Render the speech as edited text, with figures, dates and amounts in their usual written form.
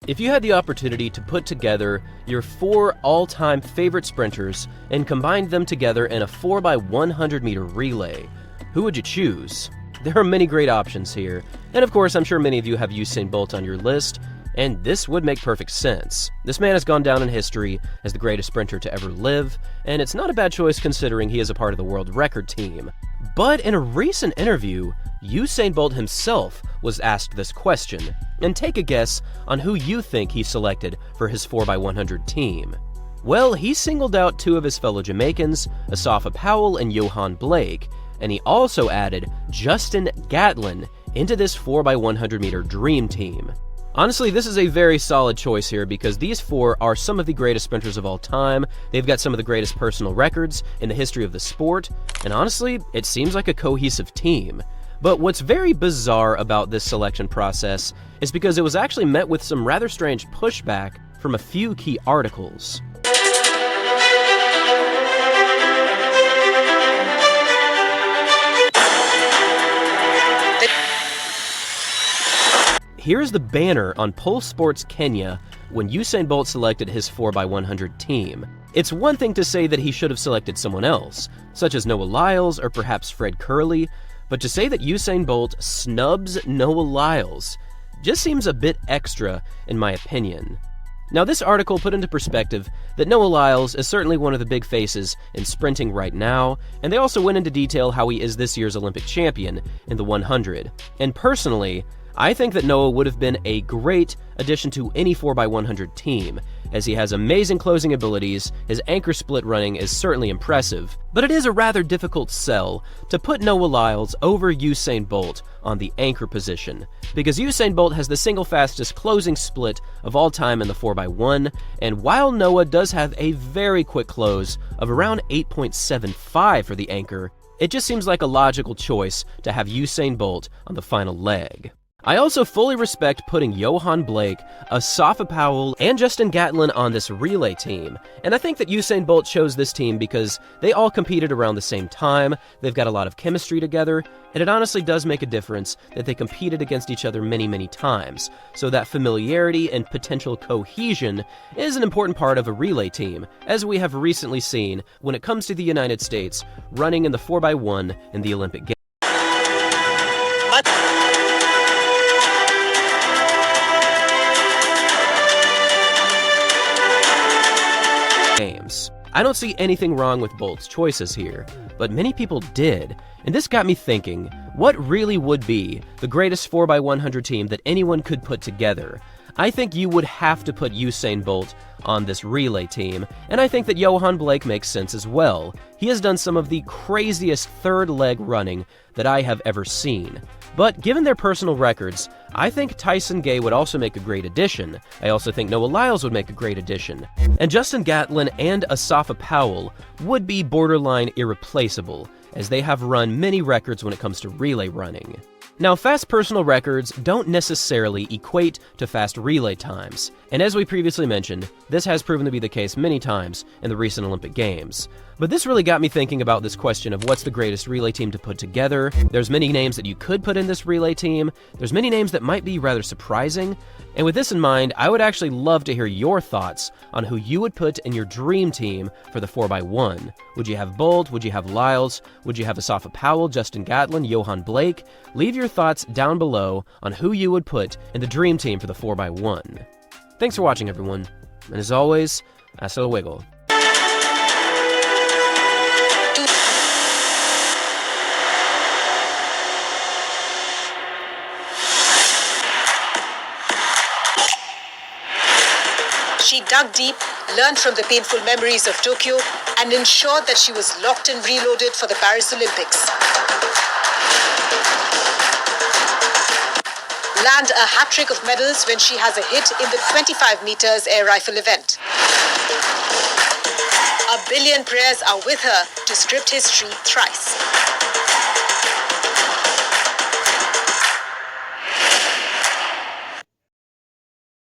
If you had the opportunity to put together your 4 all-time favorite sprinters and combine them together in a 4x100 meter relay, who would you choose? There are many great options here, and of course I'm sure many of you have Usain Bolt on your list, and this would make perfect sense. This man has gone down in history as the greatest sprinter to ever live, and it's not a bad choice considering he is a part of the world record team. But in a recent interview, Usain Bolt himself was asked this question, and take a guess on who you think he selected for his 4x100 team. Well, he singled out 2 of his fellow Jamaicans, Asafa Powell and Johan Blake, and he also added Justin Gatlin into this 4x100 meter dream team. Honestly, this is a very solid choice here because these 4 are some of the greatest sprinters of all time. They've got some of the greatest personal records in the history of the sport, and honestly, it seems like a cohesive team. But what's very bizarre about this selection process is because it was actually met with some rather strange pushback from a few key articles. Here's the banner on Pole Sports Kenya when Usain Bolt selected his 4x100 team. It's one thing to say that he should have selected someone else, such as Noah Lyles or perhaps Fred Curley, but to say that Usain Bolt snubs Noah Lyles just seems a bit extra, in my opinion. Now, this article put into perspective that Noah Lyles is certainly one of the big faces in sprinting right now, and they also went into detail how he is this year's Olympic champion in the 100. And personally, I think that Noah would have been a great addition to any 4x100 team, as he has amazing closing abilities, his anchor split running is certainly impressive, but it is a rather difficult sell to put Noah Lyles over Usain Bolt on the anchor position, because Usain Bolt has the single fastest closing split of all time in the 4x1, and while Noah does have a very quick close of around 8.75 for the anchor, it just seems like a logical choice to have Usain Bolt on the final leg. I also fully respect putting Johan Blake, Asafa Powell, and Justin Gatlin on this relay team, and I think that Usain Bolt chose this team because they all competed around the same time, they've got a lot of chemistry together, and it honestly does make a difference that they competed against each other many times, so that familiarity and potential cohesion is an important part of a relay team, as we have recently seen when it comes to the United States running in the 4x1 in the Olympic Games. I don't see anything wrong with Bolt's choices here, but many people did, and this got me thinking, what really would be the greatest 4x100 team that anyone could put together? I think you would have to put Usain Bolt on this relay team, and I think that Johan Blake makes sense as well. He has done some of the craziest third leg running that I have ever seen. But given their personal records, I think Tyson Gay would also make a great addition. I also think Noah Lyles would make a great addition. And Justin Gatlin and Asafa Powell would be borderline irreplaceable, as they have run many records when it comes to relay running. Now, fast personal records don't necessarily equate to fast relay times, and as we previously mentioned, this has proven to be the case many times in the recent Olympic Games. But this really got me thinking about this question of what's the greatest relay team to put together. There's many names that you could put in this relay team, there's many names that might be rather surprising, and with this in mind, I would actually love to hear your thoughts on who you would put in your dream team for the 4x1. Would you have Bolt? Would you have Lyles? Would you have Asafa Powell, Justin Gatlin, Johan Blake? Leave your thoughts down below on who you would put in the dream team for the 4x1. Thanks for watching, everyone, and as always, hasta luego. She dug deep, learned from the painful memories of Tokyo, and ensured that she was locked and reloaded for the Paris Olympics. Land a hat-trick of medals when she has a hit in the 25 meters air rifle event. A billion prayers are with her to script history thrice.